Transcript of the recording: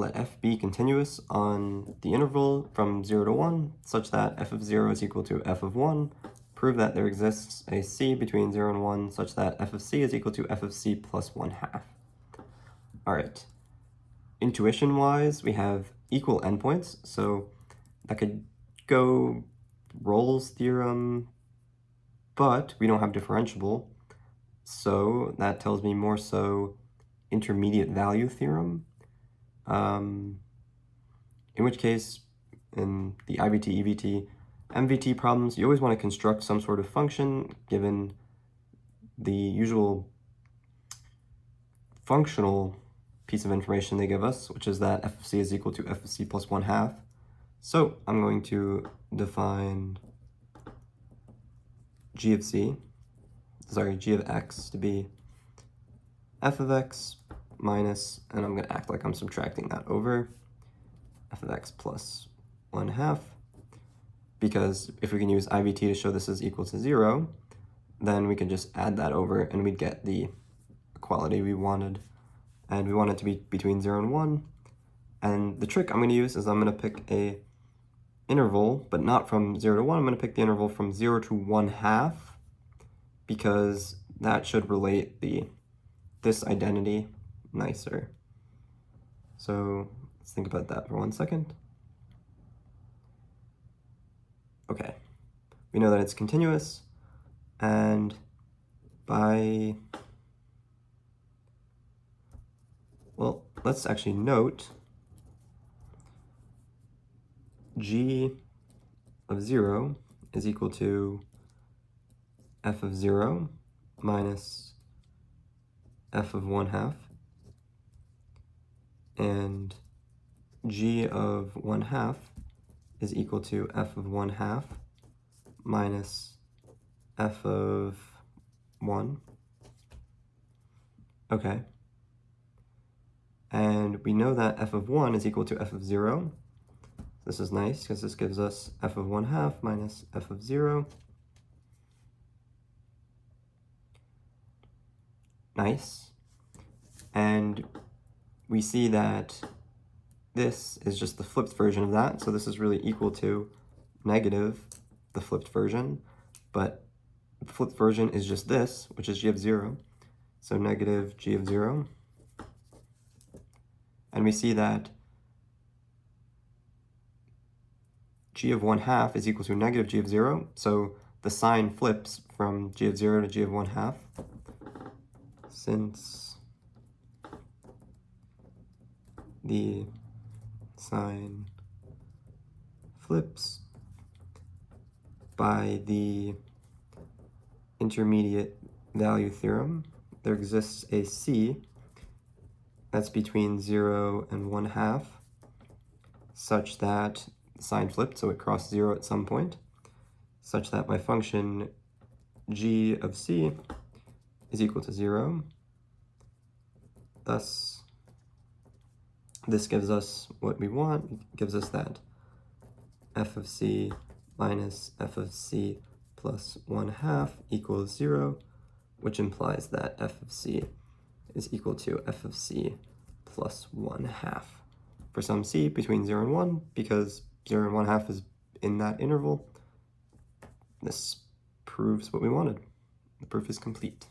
let f be continuous on the interval from 0 to 1, such that f of 0 is equal to f of 1. Prove that there exists a c between 0 and 1, such that f of c is equal to f of c plus 1/2. All right. Intuition-wise, we have equal endpoints, so that could go Rolle's theorem, but we don't have differentiable, so that tells me more so intermediate value theorem. In which case, in the IVT, EVT, MVT problems, you always want to construct some sort of function given the usual functional piece of information they give us, which is that f of c is equal to f of c plus 1/2. So I'm going to define g of x to be f of x minus, and I'm going to act like I'm subtracting that over, f of x plus 1/2, because if we can use IVT to show this is equal to 0, then we can just add that over and we'd get the equality we wanted. And we want it to be between 0 and 1. And the trick I'm going to use is I'm going to pick a interval, but not from 0 to 1. I'm going to pick the interval from 0 to 1/2, because that should relate this identity nicer. So let's think about that for 1 second. Okay, we know that it's continuous, and well, let's actually note g of 0 is equal to f of 0 minus f of 1/2, and g of 1/2 is equal to f of 1/2 minus f of 1. Okay. And we know that f of 1 is equal to f of 0. This is nice because this gives us f of 1/2 minus f of 0. Nice. And we see that this is just the flipped version of that, so this is really equal to negative the flipped version, but the flipped version is just this, which is g of 0, so negative g of 0. And we see that g of 1/2 is equal to negative g of 0, so the sign flips from g of 0 to g of 1/2, since the sign flips by the intermediate value theorem, there exists a c that's between 0 and 1/2, such that the sign flipped, so it crossed 0 at some point, such that my function g of c is equal to 0. Thus, this gives us what we want. It gives us that f of c minus f of c plus 1/2 equals 0, which implies that f of c is equal to f of c plus 1/2 for some c between 0 and 1, because 0 and 1/2 is in that interval. This proves what we wanted. The proof is complete.